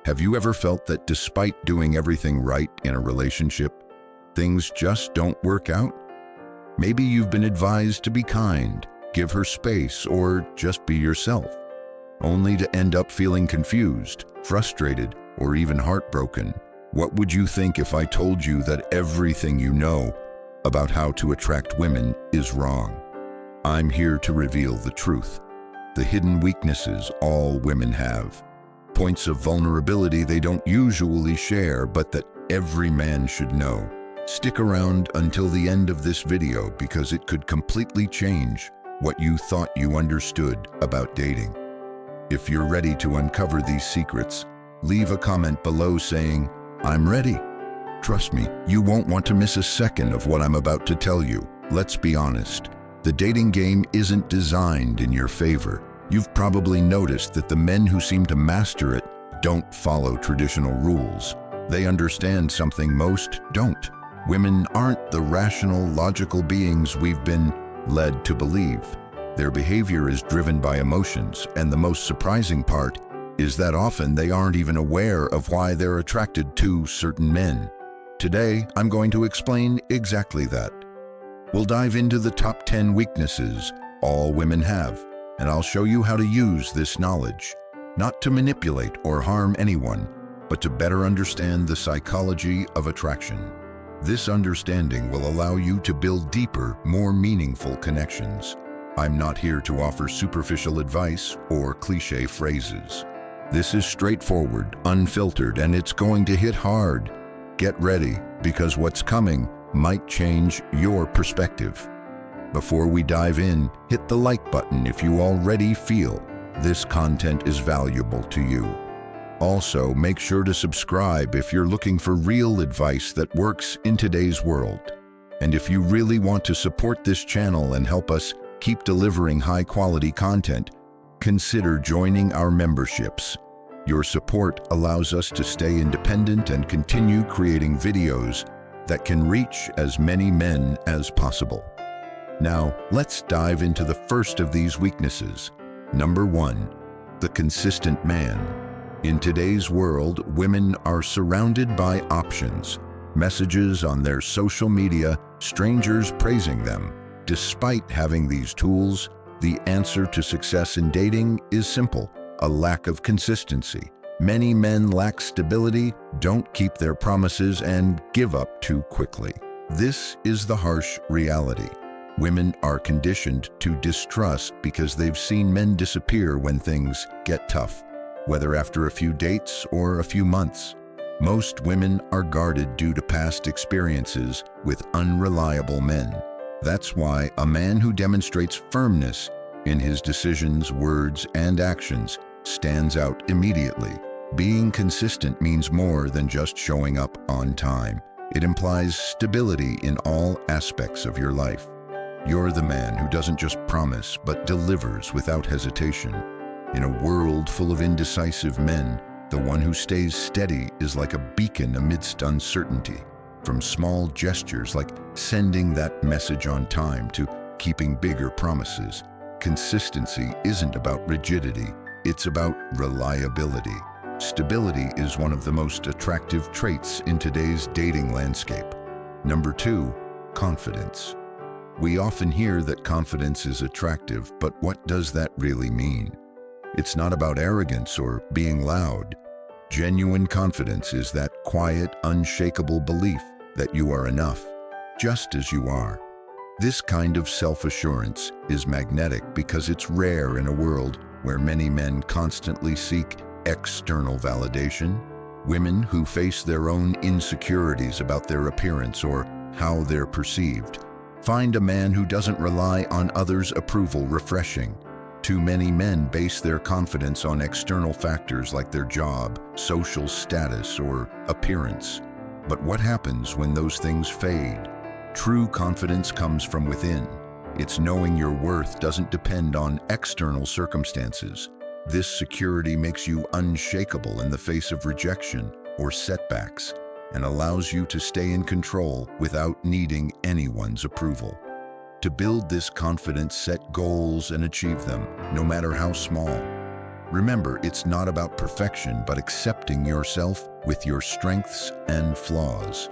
Have you ever felt that despite doing everything right in a relationship, things just don't work out? Maybe you've been advised to be kind, give her space, or just be yourself, only to end up feeling confused, frustrated, or even heartbroken. What would you think if I told you that everything you know about how to attract women is wrong? I'm here to reveal the truth, the hidden weaknesses all women have, points of vulnerability they don't usually share, but that every man should know. Stick around until the end of this video because it could completely change what you thought you understood about dating. If you're ready to uncover these secrets, leave a comment below saying, "I'm ready." Trust me, you won't want to miss a second of what I'm about to tell you. Let's be honest, the dating game isn't designed in your favor. You've probably noticed that the men who seem to master it don't follow traditional rules. They understand something most don't. Women aren't the rational, logical beings we've been led to believe. Their behavior is driven by emotions, and the most surprising part is that often they aren't even aware of why they're attracted to certain men. Today, I'm going to explain exactly that. We'll dive into the top 10 weaknesses all women have, and I'll show you how to use this knowledge, not to manipulate or harm anyone, but to better understand the psychology of attraction. This understanding will allow you to build deeper, more meaningful connections. I'm not here to offer superficial advice or cliché phrases. This is straightforward, unfiltered, and it's going to hit hard. Get ready, because what's coming might change your perspective. Before we dive in, hit the like button if you already feel this content is valuable to you. Also, make sure to subscribe if you're looking for real advice that works in today's world. And if you really want to support this channel and help us keep delivering high-quality content, consider joining our memberships. Your support allows us to stay independent and continue creating videos that can reach as many men as possible. Now, let's dive into the first of these weaknesses. Number 1, the consistent man. In today's world, women are surrounded by options, messages on their social media, strangers praising them. Despite having these tools, the answer to success in dating is simple: a lack of consistency. Many men lack stability, don't keep their promises, and give up too quickly. This is the harsh reality. Women are conditioned to distrust because they've seen men disappear when things get tough, whether after a few dates or a few months. Most women are guarded due to past experiences with unreliable men. That's why a man who demonstrates firmness in his decisions, words, and actions stands out immediately. Being consistent means more than just showing up on time. It implies stability in all aspects of your life. You're the man who doesn't just promise, but delivers without hesitation. In a world full of indecisive men, the one who stays steady is like a beacon amidst uncertainty. From small gestures like sending that message on time to keeping bigger promises, consistency isn't about rigidity, it's about reliability. Stability is one of the most attractive traits in today's dating landscape. Number 2, confidence. We often hear that confidence is attractive, but what does that really mean? It's not about arrogance or being loud. Genuine confidence is that quiet, unshakable belief that you are enough, just as you are. This kind of self-assurance is magnetic because it's rare in a world where many men constantly seek external validation. Women who face their own insecurities about their appearance or how they're perceived find a man who doesn't rely on others' approval refreshing. Too many men base their confidence on external factors like their job, social status, or appearance. But what happens when those things fade? True confidence comes from within. It's knowing your worth doesn't depend on external circumstances. This security makes you unshakable in the face of rejection or setbacks, and allows you to stay in control without needing anyone's approval. To build this confidence, set goals and achieve them, no matter how small. Remember, it's not about perfection, but accepting yourself with your strengths and flaws.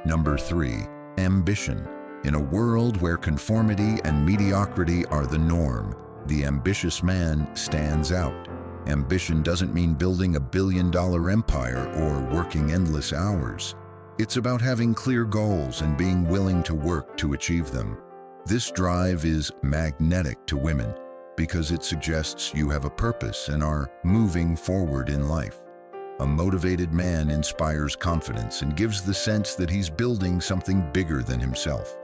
Number 3, ambition. In a world where conformity and mediocrity are the norm, the ambitious man stands out. Ambition doesn't mean building a billion-dollar empire or working endless hours. It's about having clear goals and being willing to work to achieve them. This drive is magnetic to women because it suggests you have a purpose and are moving forward in life. A motivated man inspires confidence and gives the sense that he's building something bigger than himself.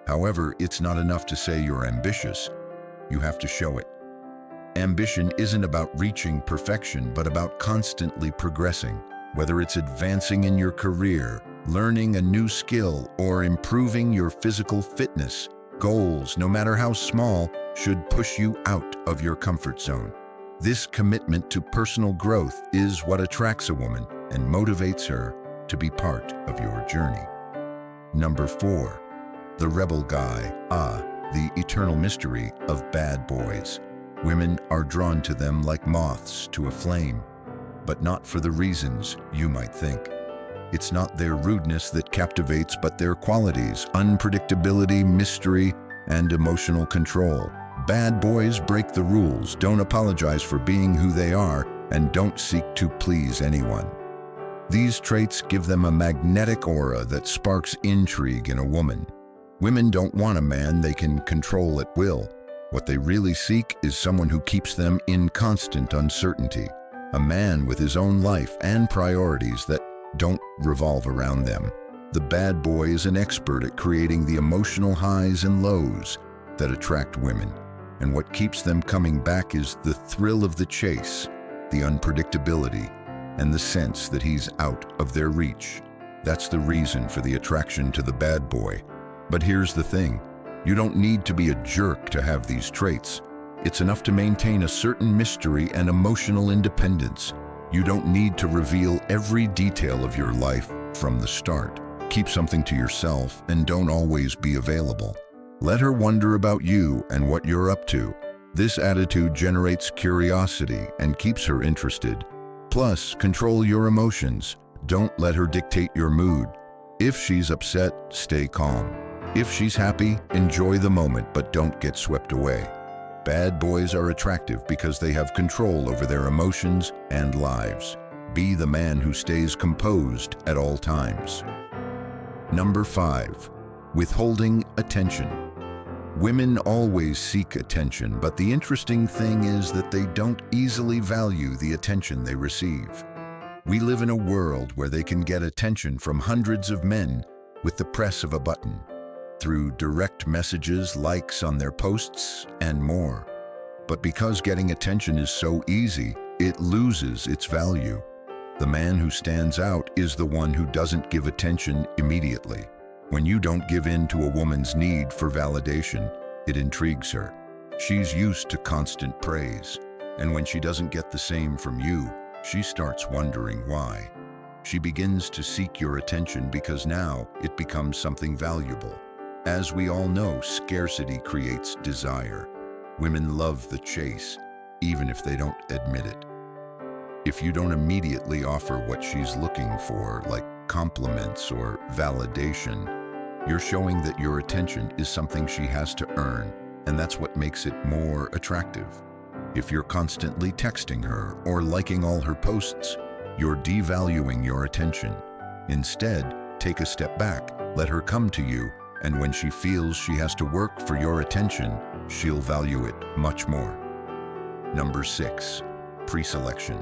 However, it's not enough to say you're ambitious. You have to show it. Ambition isn't about reaching perfection, but about constantly progressing. Whether it's advancing in your career, learning a new skill, or improving your physical fitness, goals, no matter how small, should push you out of your comfort zone. This commitment to personal growth is what attracts a woman and motivates her to be part of your journey. Number 4, the rebel guy. The eternal mystery of bad boys. Women are drawn to them like moths to a flame, but not for the reasons you might think. It's not their rudeness that captivates, but their qualities: unpredictability, mystery, and emotional control. Bad boys break the rules, don't apologize for being who they are, and don't seek to please anyone. These traits give them a magnetic aura that sparks intrigue in a woman. Women don't want a man they can control at will. What they really seek is someone who keeps them in constant uncertainty. A man with his own life and priorities that don't revolve around them. The bad boy is an expert at creating the emotional highs and lows that attract women. And what keeps them coming back is the thrill of the chase, the unpredictability, and the sense that he's out of their reach. That's the reason for the attraction to the bad boy. But here's the thing. You don't need to be a jerk to have these traits. It's enough to maintain a certain mystery and emotional independence. You don't need to reveal every detail of your life from the start. Keep something to yourself and don't always be available. Let her wonder about you and what you're up to. This attitude generates curiosity and keeps her interested. Plus, control your emotions. Don't let her dictate your mood. If she's upset, stay calm. If she's happy, enjoy the moment, but don't get swept away. Bad boys are attractive because they have control over their emotions and lives. Be the man who stays composed at all times. Number 5, withholding attention. Women always seek attention, but the interesting thing is that they don't easily value the attention they receive. We live in a world where they can get attention from hundreds of men with the press of a button, through direct messages, likes on their posts, and more. But because getting attention is so easy, it loses its value. The man who stands out is the one who doesn't give attention immediately. When you don't give in to a woman's need for validation, it intrigues her. She's used to constant praise, and when she doesn't get the same from you, she starts wondering why. She begins to seek your attention because now it becomes something valuable. As we all know, scarcity creates desire. Women love the chase, even if they don't admit it. If you don't immediately offer what she's looking for, like compliments or validation, you're showing that your attention is something she has to earn, and that's what makes it more attractive. If you're constantly texting her or liking all her posts, you're devaluing your attention. Instead, take a step back, let her come to you, and when she feels she has to work for your attention, she'll value it much more. Number 6, pre-selection.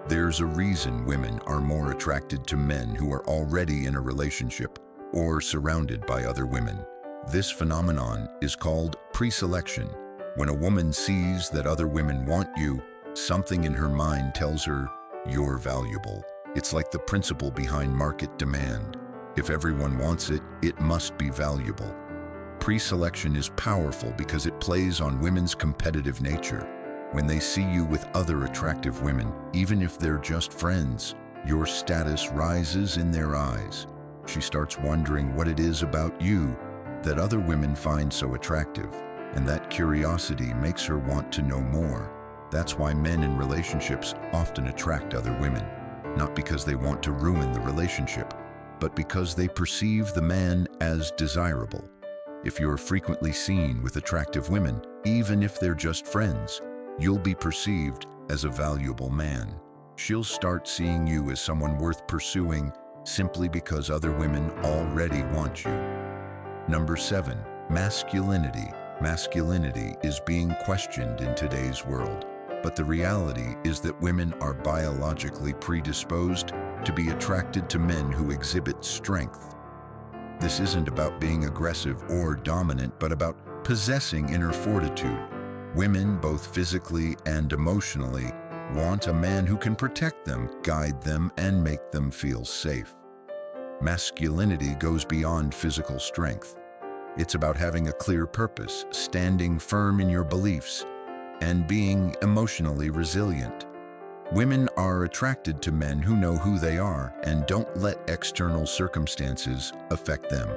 There's a reason women are more attracted to men who are already in a relationship or surrounded by other women. This phenomenon is called pre-selection. When a woman sees that other women want you, something in her mind tells her you're valuable. It's like the principle behind market demand. If everyone wants it, it must be valuable. Pre-selection is powerful because it plays on women's competitive nature. When they see you with other attractive women, even if they're just friends, your status rises in their eyes. She starts wondering what it is about you that other women find so attractive, and that curiosity makes her want to know more. That's why men in relationships often attract other women, not because they want to ruin the relationship, but because they perceive the man as desirable. If you're frequently seen with attractive women, even if they're just friends, you'll be perceived as a valuable man. She'll start seeing you as someone worth pursuing simply because other women already want you. Number 7, masculinity. Masculinity is being questioned in today's world, but the reality is that women are biologically predisposed to be attracted to men who exhibit strength. This isn't about being aggressive or dominant, but about possessing inner fortitude. Women, both physically and emotionally, want a man who can protect them, guide them, and make them feel safe. Masculinity goes beyond physical strength. It's about having a clear purpose, standing firm in your beliefs, and being emotionally resilient. Women are attracted to men who know who they are and don't let external circumstances affect them.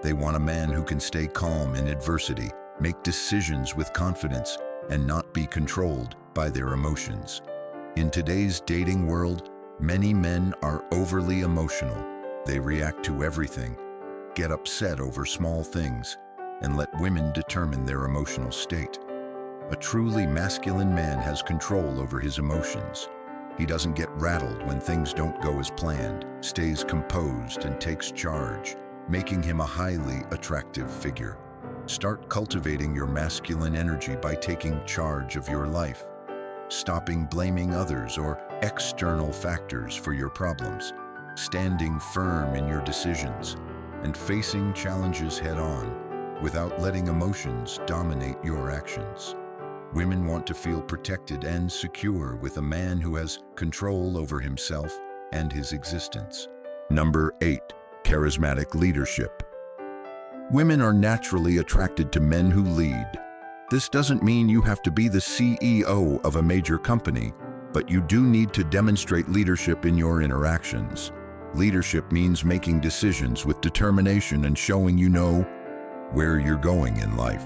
They want a man who can stay calm in adversity, make decisions with confidence, and not be controlled by their emotions. In today's dating world, many men are overly emotional. They react to everything, get upset over small things, and let women determine their emotional state. A truly masculine man has control over his emotions. He doesn't get rattled when things don't go as planned, stays composed, and takes charge, making him a highly attractive figure. Start cultivating your masculine energy by taking charge of your life, stopping blaming others or external factors for your problems, standing firm in your decisions, and facing challenges head-on without letting emotions dominate your actions. Women want to feel protected and secure with a man who has control over himself and his existence. Number 8, charismatic leadership. Women are naturally attracted to men who lead. This doesn't mean you have to be the CEO of a major company, but you do need to demonstrate leadership in your interactions. Leadership means making decisions with determination and showing you know where you're going in life.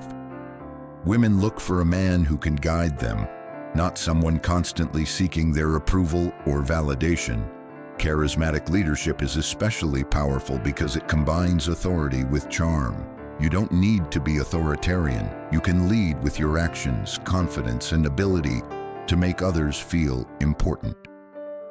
Women look for a man who can guide them, not someone constantly seeking their approval or validation. Charismatic leadership is especially powerful because it combines authority with charm. You don't need to be authoritarian. You can lead with your actions, confidence, and ability to make others feel important.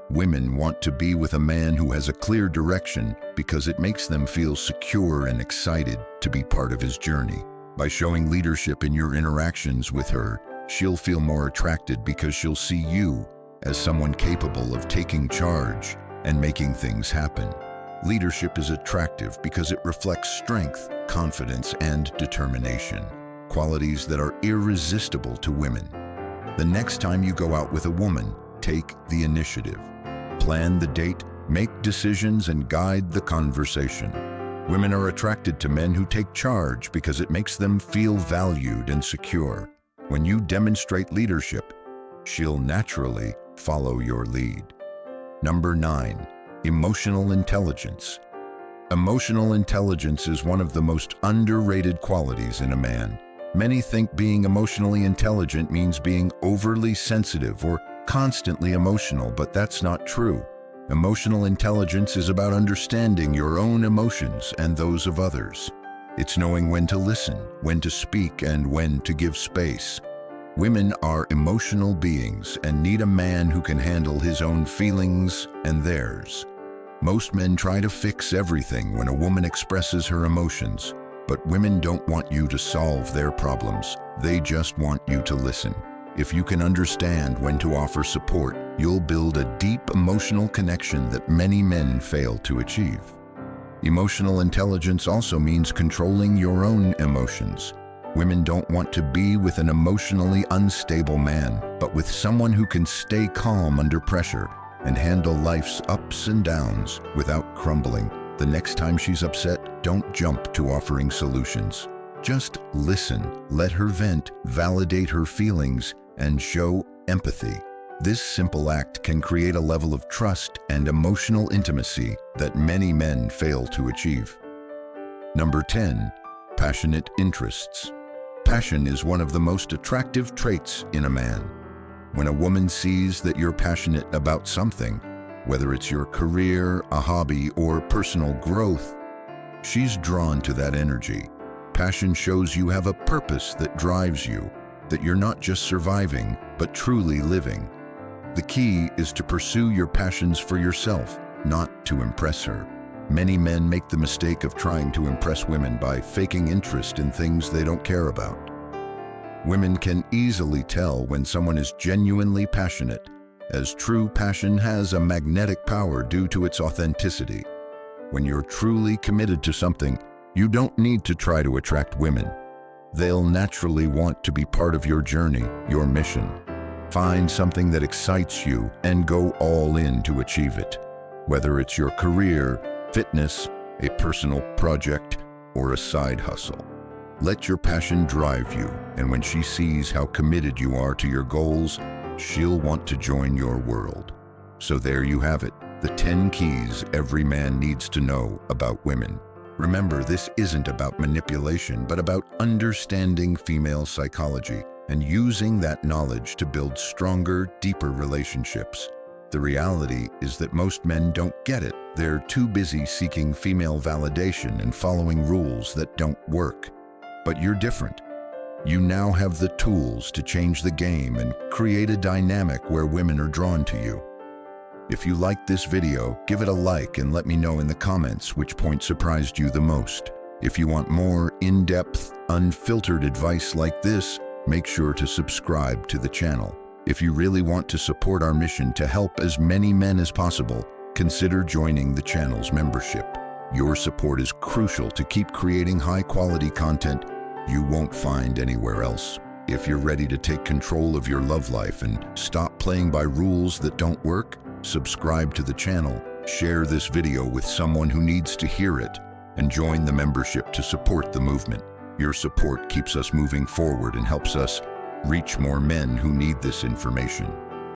Women want to be with a man who has a clear direction because it makes them feel secure and excited to be part of his journey. By showing leadership in your interactions with her, she'll feel more attracted because she'll see you as someone capable of taking charge and making things happen. Leadership is attractive because it reflects strength, confidence, and determination, qualities that are irresistible to women. The next time you go out with a woman, take the initiative. Plan the date, make decisions, and guide the conversation. Women are attracted to men who take charge because it makes them feel valued and secure. When you demonstrate leadership, she'll naturally follow your lead. Number 9, emotional intelligence. Emotional intelligence is one of the most underrated qualities in a man. Many think being emotionally intelligent means being overly sensitive or constantly emotional, but that's not true. Emotional intelligence is about understanding your own emotions and those of others. It's knowing when to listen, when to speak, and when to give space. Women are emotional beings and need a man who can handle his own feelings and theirs. Most men try to fix everything when a woman expresses her emotions, but women don't want you to solve their problems. They just want you to listen. If you can understand when to offer support, you'll build a deep emotional connection that many men fail to achieve. Emotional intelligence also means controlling your own emotions. Women don't want to be with an emotionally unstable man, but with someone who can stay calm under pressure and handle life's ups and downs without crumbling. The next time she's upset, don't jump to offering solutions. Just listen, let her vent, validate her feelings, and show empathy. This simple act can create a level of trust and emotional intimacy that many men fail to achieve. Number 10, passionate interests. Passion is one of the most attractive traits in a man. When a woman sees that you're passionate about something, whether it's your career, a hobby, or personal growth, she's drawn to that energy. Passion shows you have a purpose that drives you, that you're not just surviving, but truly living. The key is to pursue your passions for yourself, not to impress her. Many men make the mistake of trying to impress women by faking interest in things they don't care about. Women can easily tell when someone is genuinely passionate, as true passion has a magnetic power due to its authenticity. When you're truly committed to something, you don't need to try to attract women. They'll naturally want to be part of your journey, your mission. Find something that excites you and go all in to achieve it. Whether it's your career, fitness, a personal project, or a side hustle. Let your passion drive you, and when she sees how committed you are to your goals, she'll want to join your world. So there you have it, the 10 keys every man needs to know about women. Remember, this isn't about manipulation, but about understanding female psychology and using that knowledge to build stronger, deeper relationships. The reality is that most men don't get it. They're too busy seeking female validation and following rules that don't work. But you're different. You now have the tools to change the game and create a dynamic where women are drawn to you. If you liked this video, give it a like and let me know in the comments which point surprised you the most. If you want more in-depth, unfiltered advice like this, make sure to subscribe to the channel. If you really want to support our mission to help as many men as possible, consider joining the channel's membership. Your support is crucial to keep creating high-quality content you won't find anywhere else. If you're ready to take control of your love life and stop playing by rules that don't work, subscribe to the channel, share this video with someone who needs to hear it, and join the membership to support the movement. Your support keeps us moving forward and helps us reach more men who need this information.